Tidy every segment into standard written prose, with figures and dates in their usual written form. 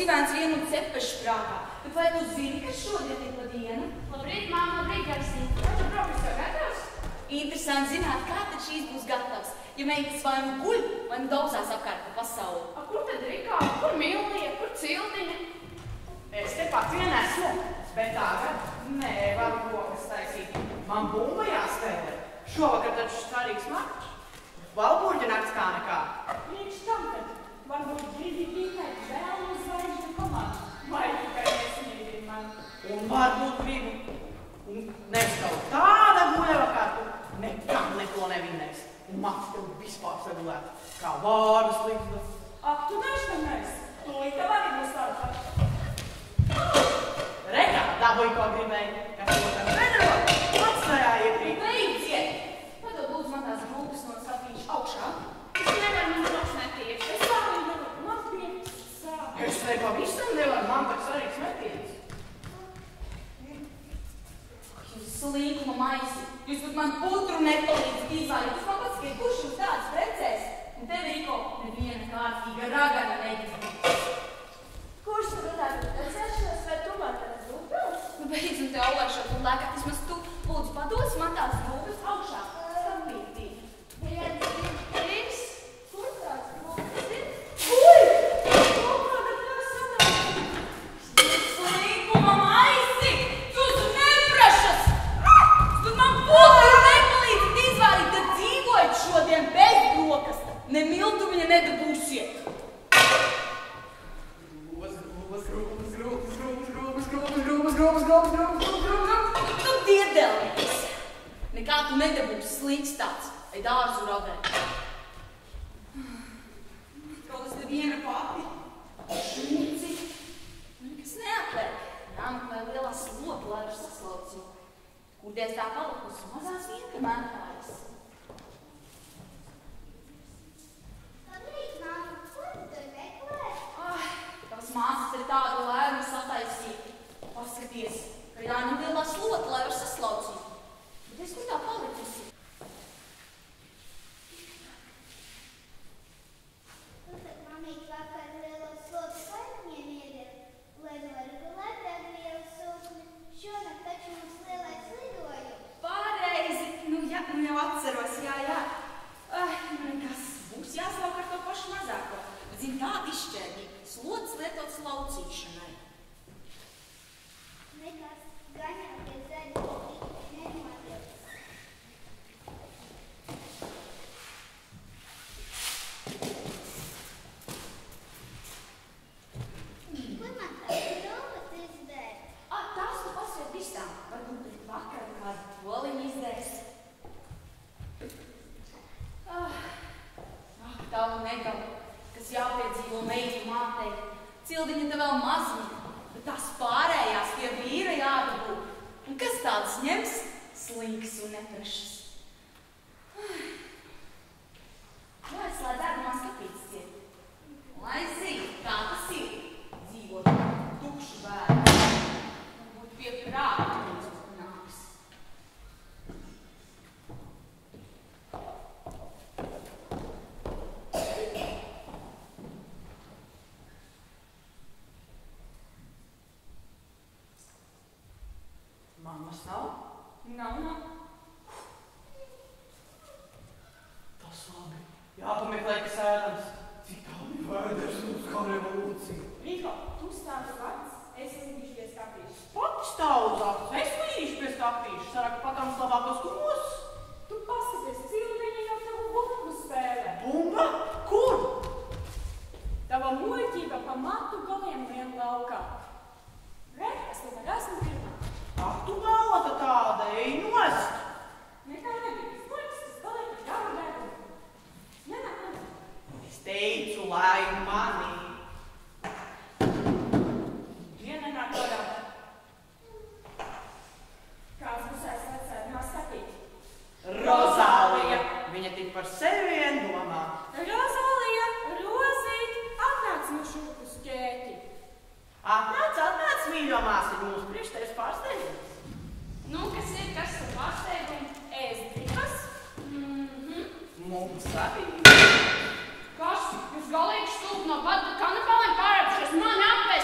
Sivēns vienu cepešu prātā. Bet vai tu zini, kas šodien ir pa dienu? Labrīt, māma, labrīt, Garsīna. Vai tu profesor gatavs? Interesanti zināt, kā tad šīs būs gatavs. Ja meitas vai nu guļ, vai nu dauzās apkārt pa pasauli. Kur tad Rikā? Kur Milija? Kur Cildiņa? Es tepat vien esmu, bet tagad nevaru rokas taisīt. Man bumba jāspēlē. Šovakar taču svarīgs mačs. Valburģa nakts kā nekā. Priekš tam, kad varbūt gribi tikai vēl uz zvaigžņu komandu. Vai tikai nesniedzi man. Un varbūt gribu. Un neskau tāda guļava, kā tu nekam neko nevinēs. Un mats tev vispār sagulēt, kā vārdas likta. Ak, tu neštamēs. Tūlīt tev arī būs tāda. Rekā, dabūji, ko gribēji, kas to tam nedarot. Pats tajā iekrīt. Beidziet! Padod lūdzu man tās grūpas no sapīšu augšā. Es nevaru man rokas netiekš. Es varu nevaru, man prieks sāp. Es nepavisam nevaru, man tak svarīgs metiens. Jūs slīkuma maisi. Jūs pat man putru nepalīdzat izvairīt. Jūs man pats, ka kurš jums tāds precēs? Un tev, Riko, neviena kārtīga ragana negrib. Kurš tu tādu precēšanos, vai tu man tāds rūpels? Nu, beidz un te aulēšot un lēkāt. Vismaz tu, lūdzu, pados man tās grūpas augšā. Sapītī. Prieks? Kur tāds rūpels ir? Ui! Kāda tas sanāk? Slīkuma maisi! Jūs neprašas! Jūs man putru nepalīdzat izvairīt, tad dzīvojat šodien bez brokasta. Ne miltumiņa nedabūsiet. Tu diedelnieks. Nekā tu nedabūsi sliņķis tāds, vai dārzu radē. Kaut tas te viena pati. Šmuci. Nekas neatliek. Jāmeklē lielā slopa, lai var saslaucīt. Kurdies tā palikusi mazās vienkamētājas. Labrīt, māma, ko tu tur meklē? Ai, tavas māsas ir tādu lēmu sataisīt. Paskaties, ka jāņem lielā slota, lai var saslaucīt. Bet es kur tā palikusi? Tu tad mamīt vakar lielo slotu kaimiņiem iedeva, lai nevaru gulēt ar lielu sūkni. Šonakt taču mums lielais lidojums. Pareizi! Nu jau atceros, jā. Ai, nu nekas. Būs jāslauk ar to pašu mazāko. Bet zini, tāda izšķērdība. Slotas lietotas laucīšanai. Nekas, gan jau tie zaļi nenotiek. Kur man tādu robotu izdērt? Tās tu pasviet visām. Varbūt vakar kādu poliņu izdēs. Tavu negalu, kas jāpiedzīvo meitu mātei. Cildiņa te vēl maziņa, bet tās pārējās pie vīra jādabū. Un kas tāds ņems? Slīgs un neprašas. Lai darbumā skatīts ciet. Lai zina, kā tas ir dzīvot tukšu bērnu. Varbūt pie prāta mums nāks. Mammas nav? Nav. Tas labi. Jāpameklē, kas ēdams. Cik tādi vēders mums kā revolūcija. Riko, tu stāvi pats, es līdīšu pie skapīšu. Pati stāvuzāks. Es līdīšu pie skapīšu. Saraka patams labākos kumos. Tu paskaties, Cildiņa jau tavu bumbu spēlē. Bumba? Kur? Tava muļķība pa matu galiem vien laukā. Re, es tagad esmu pirmā. Ak, tu galata tāda, ej nost. Nekā nebija. Muļķis, tas paliek jaunu dēļu. Nenāk. Es teicu, lai mani. Viena nenāk vaļā. Kāds būs aizsēdinās skatīt? Rozālija. Viņa tik par sevi vien domā. Rozālija, Rozīt, atnāc no šūpus ķēķi. Atnāc, mīļo māsiņu, mūsu priekš tevis pārsteigums. Nu, kas ir, kas ir pārsteigums? Ēst gripas? Mums arī. Kas? Jūs galīgi stulbi no bada kanapāliem pārēpušies. Man apēst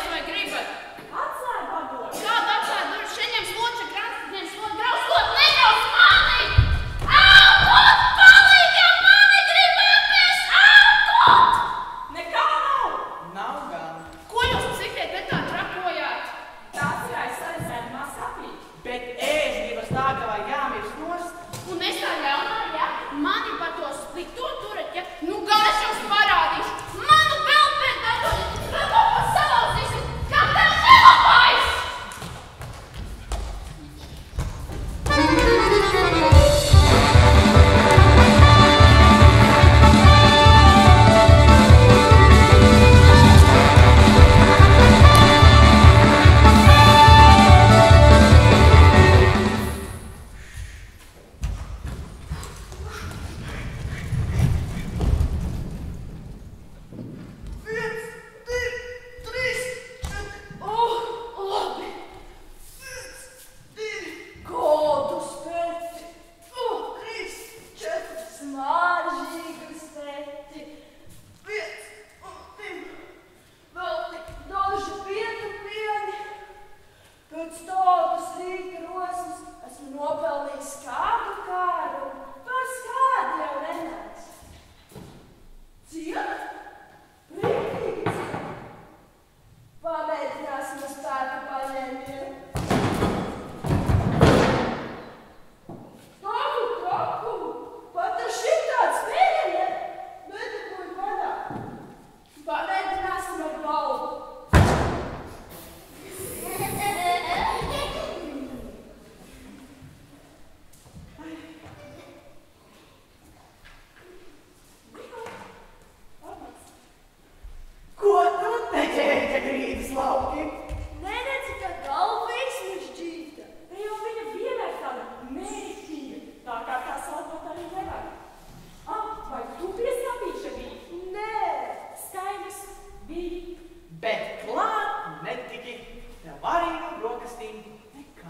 Bet klāt netiki tev arī no brokastīm nekā.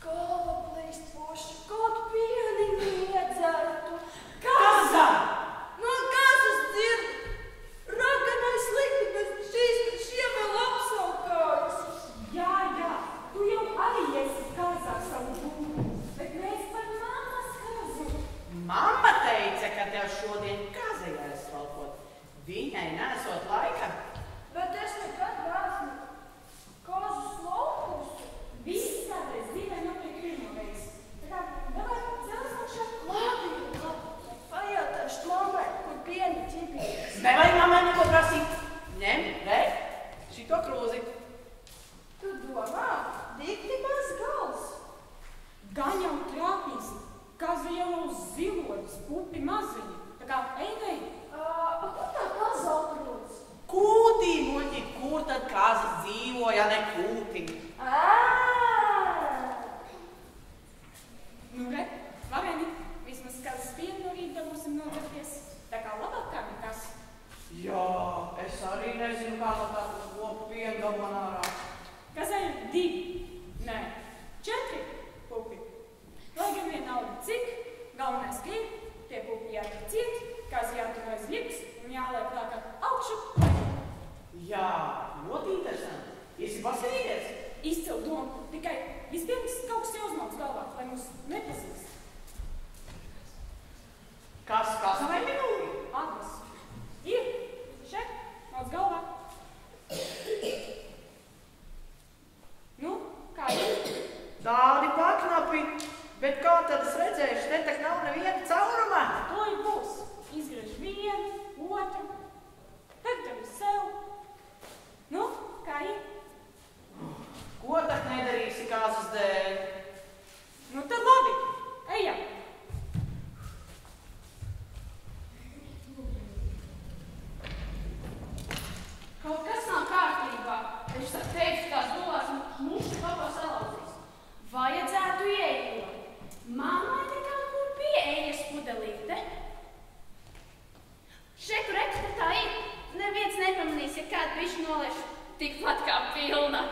Galva plīst poši, kaut pieniņu iedzertu. Kaza! No kazas dzird! Raganais likmes, šīs šiem vēl apsaukājas. Jā, tu jau arī esi kazā savu būvu, bet mēs par mammas kazu. Mamma teica, ka tev šodien kaza jāizvalkot. Viņai nesot laika. Bet es nekad neesmu kazu slaukusi. Visi kādreiz dzīvē notiek pirmoreiz. Tā kā davai dzēlēšanā labi. Pajautāšu mammai, kur pieni ķipīgas. Nevajag mammai neko prasīt. Ņem, re, šito krūzi. Tu domā, dikti maz gals. Gan jau trāpīsi. Kaza jau nav ziloņas, pupi maziņi. Tā kā ej. Kur tā kaza atrodas? Kūtī, muļķi, kur tad kazas dzīvo, ja ne kūtī? Nu, re, vareni, vismaz kazas pienu no rīta būsim nodzerties. Tā kā labāk kā nekas. Jā, es arī nezinu, kā no tādu kopu pienu dabūn ārā. Kazai ir 2, 4 pupi. Lai gan vienalga cik, galvenais, ka ir, tie pupi jātur ciet, kazi jātur aiz vietas un jāliek tā kā augšu. Jā, ļoti interesanti. Esi paskatīties? Izcil domu, tikai vispirms kaut kas jāuzmauc galvā, lai mūs nepazīst. Kas vai minūri? Agnes. Ir, šeit, mauc galvā. Nu, kā ir? Tādi paknapi, bet kā tad es redzējuši, te tak nav neviena cauruma? To ir būs. Izgriež vienu, otru. Tad tev sev. Nu, kā ir? Ko tak nedarīsi kazas dēļ? Nu, tad labi. Ejam. Kaut kas nav kārtībā. Es tā teicu, tās dulās muši papā salauzīs. Vajadzētu ieeikot. Mammai nekā kur pie ejas pudelīte. Šeku reku, ka tā ir. Neviens nepamanīs, ja kādu bišķi noliešu tikpat kā pilna.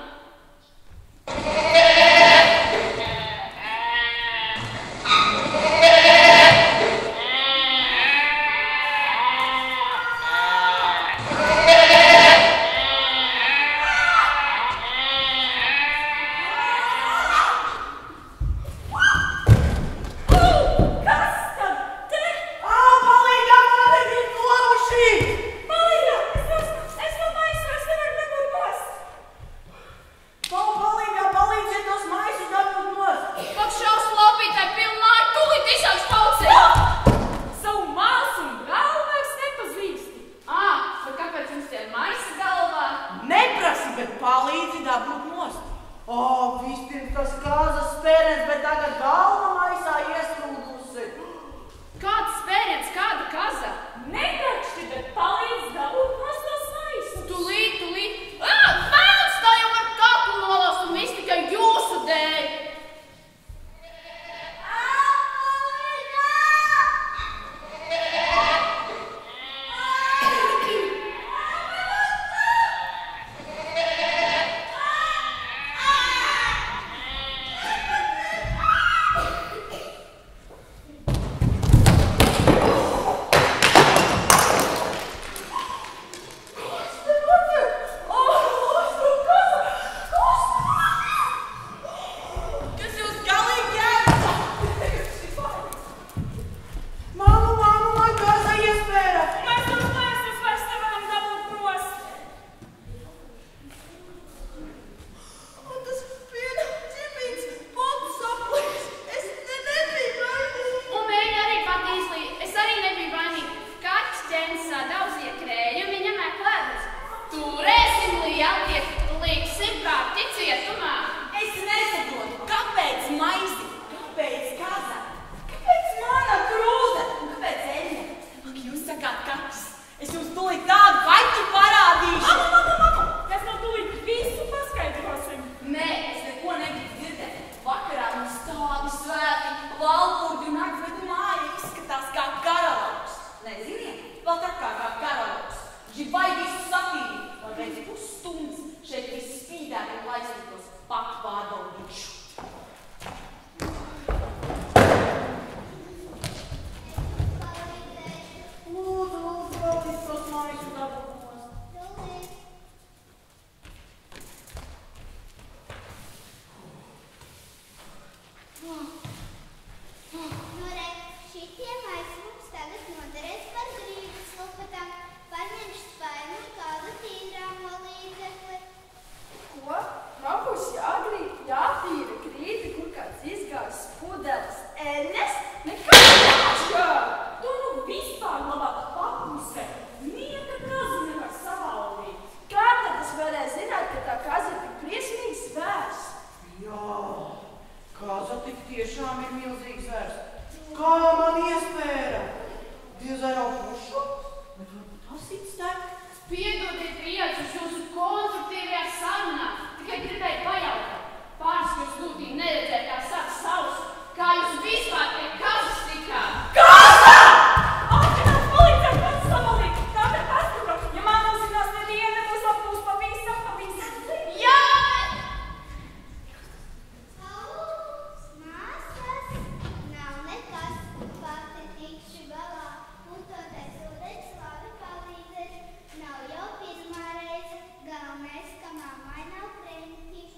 Žibai visu satīri, lai pēc pusstundas šeit viss spīdētu un laicītos pat pārbaudīšu. Lūdzu, paldies tos mājas un dabūkos. Šitie maisi mums tagad noderēs par grīdas lupatām. Paņemšu spaimu un kādu tīrāmo līdzekli. Ko? Man būs jātīra grīda, kur kāds izgājis pudeles eļļas? Nekā jāčā! Tu nu vispār labāk papusē. Nieka kazu nevar savaldīt. Kā tad es varēju zināt, ka tā kaza ir tik briesmīgs zvērs? Jā, kaza tik tiešām ir milzīgs zvērs. Kā man iespēra? Diez vai nav pušu? Bet varbūt tas iztek? Piedodiet, ka iedzus jūsu konstruktīvajā sarunā. Tikai gribēju pajautāt. Pāris, ka jūs lūtīgi neredzēja, kā sāk saules. Kā jūs vispār pie kazas tikāt? Kaza! Ātrinās palīdzēt pats samalīt. Tātad paskatām, ja man uzzinās neviena nebūs apūs pavisam. Jā! Māsas, nav nekas, pati tikšu galā. Putotais ūdens labi palīdzēs. Nav jau pirmā reize, galvenais, ka mammai nav krenti.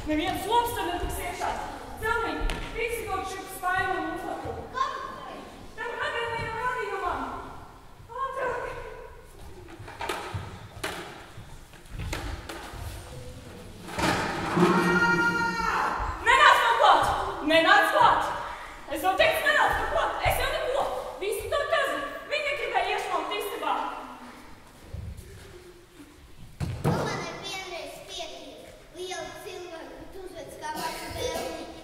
Neviens lops tad netiks iekšā. Celmiņ, tiksi kaut šik spaimu un lupatu. Tam agrīnajam radījumam. Ātrāk. Nenāc man klāt! Nenāc klāt! Es jau teicu, nenāc man klāt! Es jau neko! Visu tā kazi! Viņa gribēja iešmaut istabā. Tu man ar vienreiz piekrīt. Liela cilvēka, bet uzvec kā mazu bērniņu.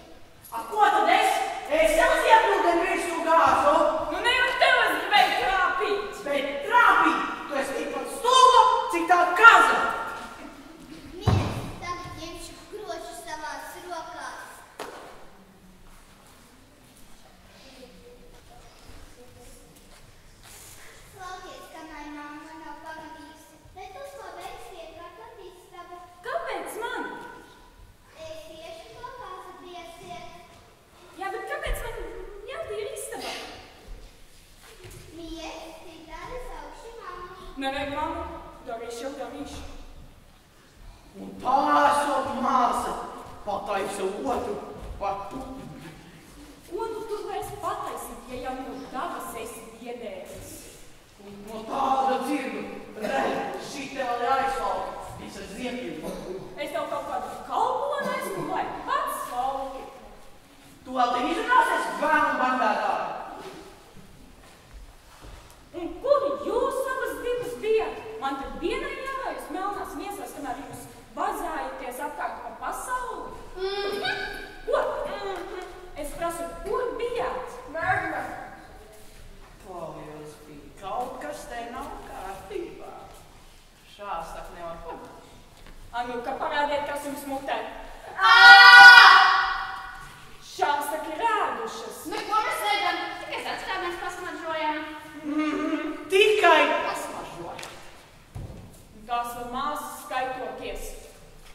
A, ko tad es? Es jau iepildēju virsū gāzu. Nu ne jau tev es gribēju trāpīt! Bet trāpīt, tu esi tikpat stulba, cik tā kaza. Mies, tagad ņemšu grožu savās rokās. Klausies, kamēr mamma nav pavadījusi, bet tu pabeigsi iekārtot istabu. Kāpēc man? Es tieši to kāzu piesiet. Jā, bet kāpēc man jātīra istaba? Mies, citādi saukšu mammu. Nevajag mammu, darīšu jau darīšu. Un tā esot māsa, pataisa otru patu. Ko nu tur vairs pataisīt, ja jau no tavas esi biedēvis? Un no tāda dzirdu, redz, šī te vēl ir aizvalka, es ar ziepju. Es tev kaut kādu kalponu aizmu, vai pats valki? Tu vēl te izrunāsies bērnu bandētāju. Un kur jūs abas divas bijat? Man tad vienai jāvājas melnās miesās, kamēr jūs vazājaties apkārt pa pasauli? Ko? Es prasu, kur bijāt? Mērķa! Paldies, bija kaut kas te nav kārtībā. Šās tak nevar panākt. Nu, ka parādiet, kas jums mutē. Šās tak ir ēdušas. Neko mēs neģam, tikai tāds, kā mēs pasmažojām. Tikai pasmažot. Tās var māsas skaitoties.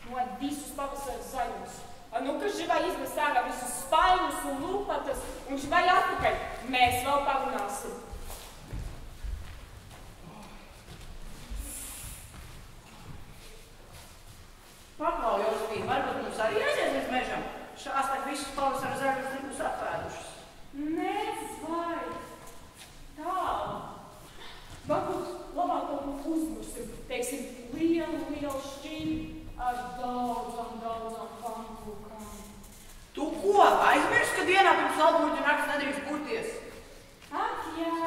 No visus pavasaras zaļumus. Nu, ka živai izmes ārā visus spaiņus un lupatas un živai atpakaļ. Mēs vēl parunāsim. Paklaujos, bija, varbūt mums arī aizies līdz mežam. Šās tak visus pavasara zaļus nebūs apēdušas. Nezvai. Tālu. Varbūt labāk kaut ko uzmusim. Teiksim, lielu šķīvi ar daudzām pankūkām. Tu ko? Aizmirsti, ka dienā pirms Albūģa nakts nedrīkst burties? Ak, jā.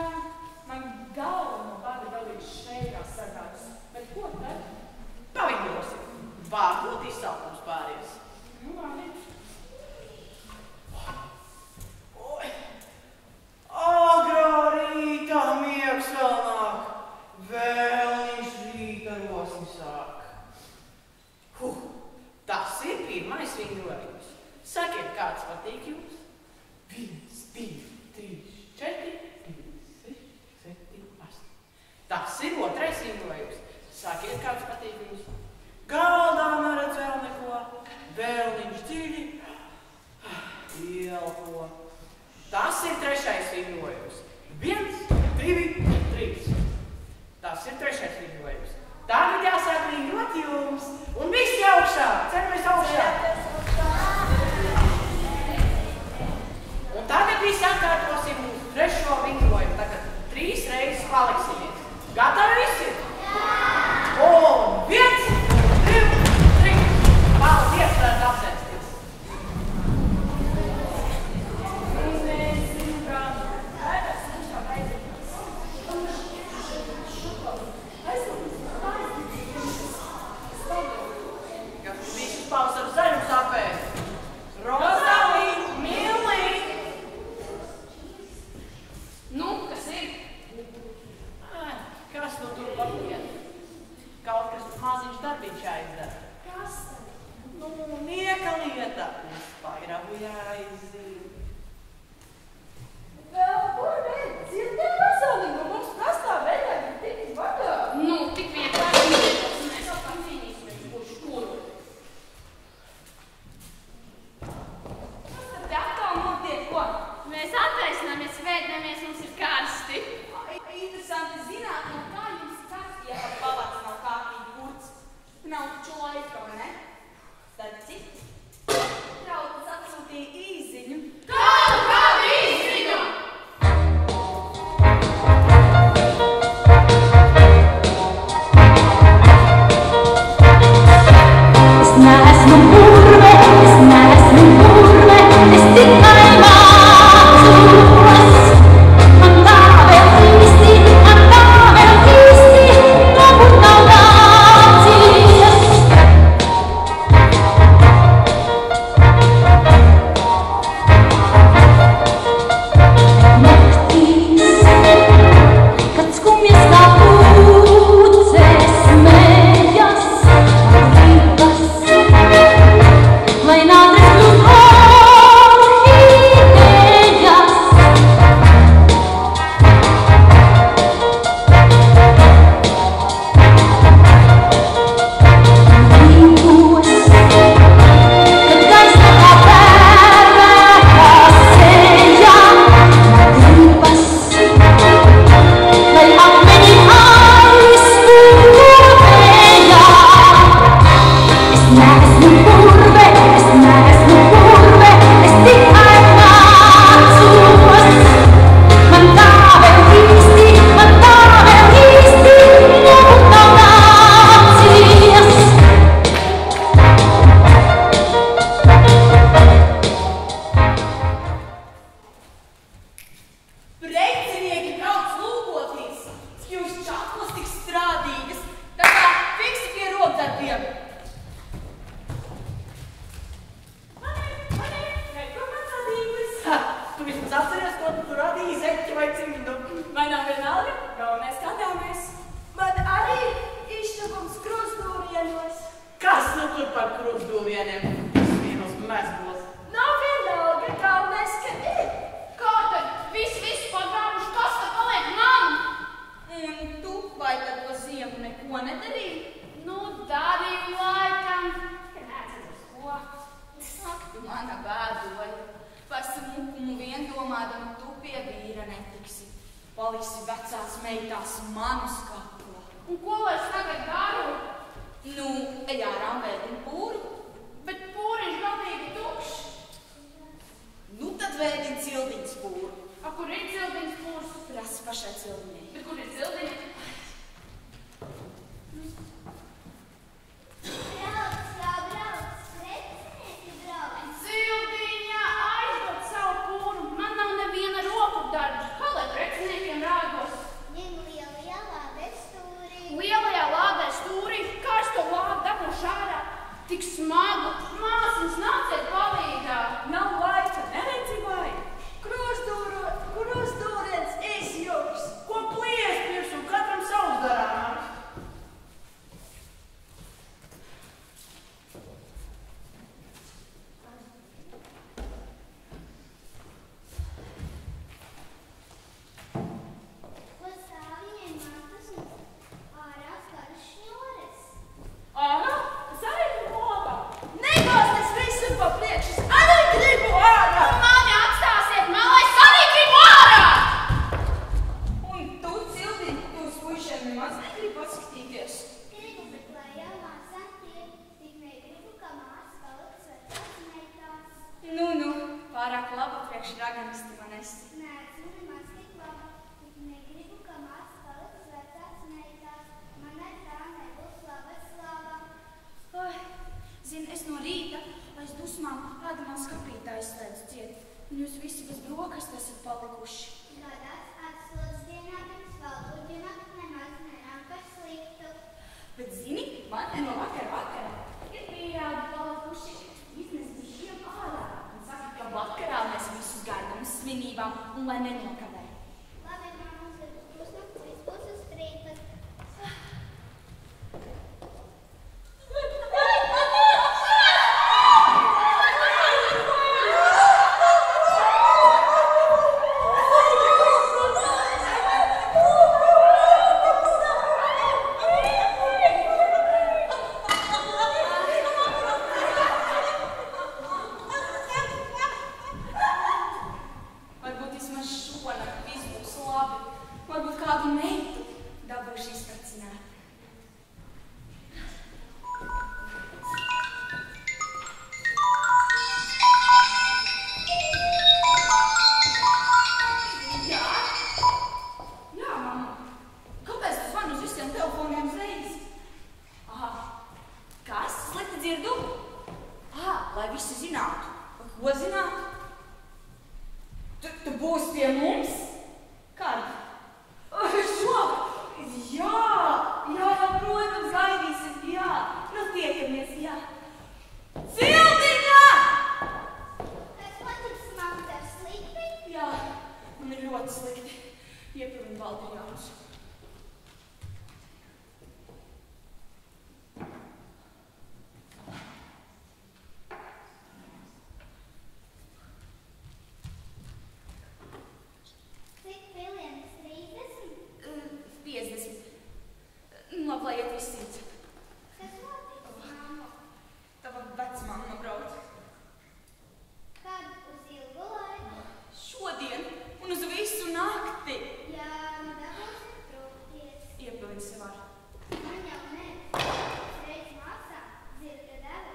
vingrojumus. Sakiet, kāds patīk jums? 1, 2, 3, 4, 5, 6, 7, 8. Tas ir otrais vingrojums. Sakiet, kāds patīk jums? Galdā neredz vēl neko. Vēlniņš dziļi. Ielpo. Tas ir trešais vingrojums. 1, 2, 3. Tas ir trešais vingrojums. Tagad jāsāk vingrot jums. Un visi augšā. Ceramies augšā. Un tagad visi atkārtosim mūsu trešo vingrojumu. Tagad 3 reizes paliksimies. Gatavi visi? Un 1, 2, 3. Paldies, varat apsēsties. Visus paus ar zaļu sapēm. Rozalī, Milī. Nu, kas ir? Kas nu tur papiet? Kaut kas maziņš darbiņš jāizdara. Kas tad? Nu, nieka lieta. Uz pairabu jāizzina. Vēl kur vēl? Dzirdēji pasaulīgo mums prastā veidā ir tik vadā. Nu, tik vienkārši netos, un mēs atkal cīnīsimies, kurš kuru. Kas tad te atkal notiek, ko? Mēs attaisināmies, svētinamies, mums ir karsti. Interesanti zināt, no kā jums karsti, ja pat palāks nav kārtīgi kurds. Nav taču laika, vai ne? Starp citu, draugs atsūtīja īziņu. Kādu īziņu? Es neesmu burve, es neesmu burve, es tikai mācos. Man tā vēl īsti, varbūt nav nācies. Naktīs, kad skumjas kā puces smējas, gribas, lai nāktu orhidejas. Rītos, kad gaisma kā pērēkā seja, gribas, lai akmeni aizskūvējā. Es neesmu burve, es tikai mācos. Man tā vēl īsti, varbūt nav nācies. Precinieki brauc lūkoties, jūs čaklas tik strādīgas, tā kā fiksi pie rokdarbiem. Neko man sadīgas. Ha, tu vismaz atceries, ko tu tur radīji, zeķi vai cimdu? Vai nav vienalga? Galvenais skatāmies. Man arī izšķirums krustūrienos. Kas nu tur par krustdūrieniem? Vienos mezgos. Nav vienalga, galvenais, ka ir. Kā tad? Visu pagrābuši, kas tad paliek man? Un tu vai tad pa ziemu neko nedarīji? Nu, darīju laikam, ka neatceros ko. Ak, tu mana bēdoja. Par smukumu vien domādama tu pie vīra netiksi. Paliksi vecās meitās manu skapla. Un ko es tagad daru? Nu, ej ārā un vēdini pūru. Bet pūriņš galīgi tukšs. Nu, tad vēdini cildiņas pūru. A, kur ir cildiņas pūrs? Prasi pašai cildiņai. Bet kur ir cildiņa? Brauc, jau brauc, precinieki brauc. Cildiņa, aizdod savu pūru. Man nav neviena roku darba. Kā lai preciniekiem rādos? Ņem lielajā lādē stūrī. Lielajā lādē stūrī, kā es to lādu dabūšu ārā? Tik smagu. Māsas, nāciet palīgā. Nav laika, neredzi vai? Krustūriens izjūgs. Ko plies pirms un katram savs darāmās? priekš raganisti man esi. Neesmu nemaz tik laba. Negribu, ka māsa paliks vecās meitās. Manai tā nebūs laba slava. Ai, zini, es no rīta aiz dusmām ēdamā skapītā izslēdzu ciet. Un jūs visi bez brokasta esat palikuši. Gadās atslodzes dienā pirms valduģina nemaz nenāk par sliktu. Bet zini, man no vakara ir pieļādi palikuši iznes bišķiem ārā. Un saka, ka vakarā mēs visus gaidām uz svinībām un lai nenokavē. Labi, man mums ir pusnakts, vispus uz 13. Varbūt vismaz šonakt viss būs labi. Varbūt kādu meitu dabūšu izpracināt. Jā? Jā, mamma. Kāpēc tu zvani uz visiem telefoniem uzreiz? Aha. Kas? Slikti dzirdu? Aha, lai visi zinātu. Ko zinātu? Tu būsi pie mums? Kad? Šovakar? Jā, protams, gaidīsim, jā. Nu, tiekamies, jā. Sildiņa! Kas patiks, mamma, tev slikti? Jā, man ir ļoti slikti. Iepilni Valdījāns. Cik pilienas 30? 50. Labi, lai iet viss cits. Kas notiks, mamma? Tava vecmamma brauc. Kad uz ilgu laiku? Šodien un uz visu nakti. Jā, nu dabūsim trūkties. Iepilni sev ar. Man jau ne. Reiz māsā zirga deva.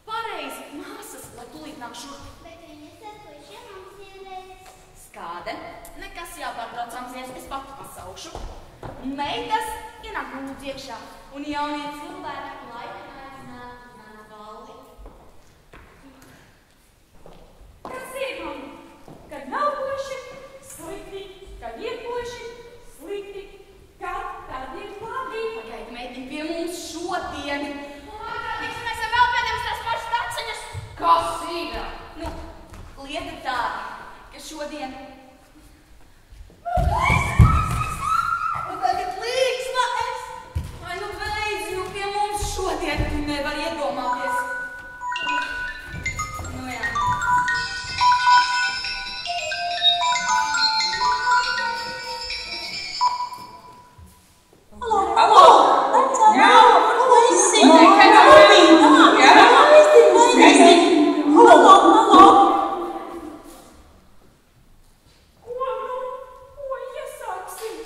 Pareizi, māsas, lai tūlīt nāk šurp. Bet viņas ar puišiem mums ielēs. Skāde, nekas jāpārtraucām zies, es pati pasaukšu. Un meitas ienāk lūdzu iekšā, un jaunie cilvēki laipni aicināti uz manu balli. Kas ir, mamma? Kad nav puiši, slikti, kad ir puiši, slikti, tad ir labi. Pagaidi, meitiņ, pie mums šodien. Tiksimies ar vēl pēdējums tās pašas taciņas. Kas ir? Nu, lieta tāda, ka šodien... Nu, tagad līksma es! Vai nu beidz, nu pie mums šodien tu nevar iedomāties. Nu jā. Ko iesāksim?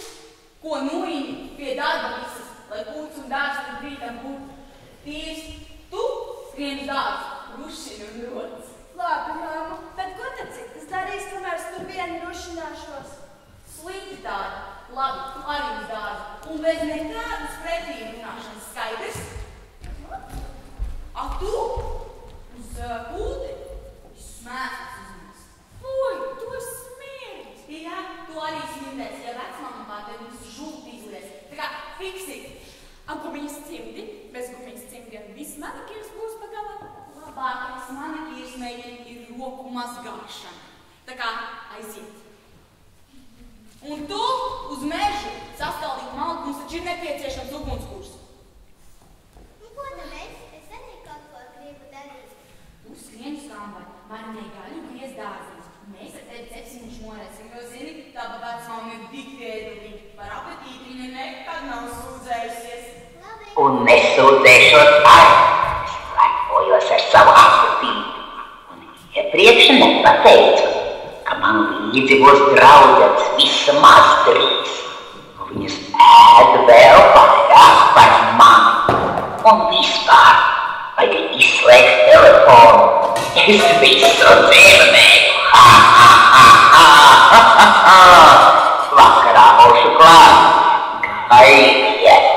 Ko nuīni pie darba visas, lai pūts un dārs līdz rītam būtu. Tīrs, tu skrien uz dārzu, rušini un rodas. Labi, mamma, bet ko tad citas darīs, kamēr es tur vieni rušināšos? Slikti tāda. Labi, tu arī uz dārzu. Un bez nekādas pretī runāšanas skaidrs. A tu uz pūti smēsas uzmēs. Fuj, tu smirdi! Jā, tu arī smirdēs, ja vecmamma pār tevi visu žulti izlies. Tā kā fiksi. A gumijas cimdi, bez gumijas cimdiem viss manikīrs būs pagalam. Labākais manikīrs meiteni ir roku mazgāšana. Tā kā aiziet. Un tu uz mežu sastaldīt malku, mums taču ir nepieciešams ugunskurs. Nu, ko tad es? Es arī kaut ko gribu darīt. Tu skrien uz kambai, marinēji gaļu griez dārziņus. Mēs ar tevi cepsiņus morēsim, jo zini, tava vecmamma ir tik ēdulīga. Par apetīti viņa nekad nav sūdzējusies. Labi. Un nesūdzēšos arī. Es lepojos ar savu apetīti. Un iepriekš nepateicu, ka man līdzi būs draudzēts vismaz 3. Un viņas ēd vēl vairāk par mani. Un vispār vajag izslēgt telefonu. Es visu dzirdēju. Vakarā mūsu klāt. Gaidiet!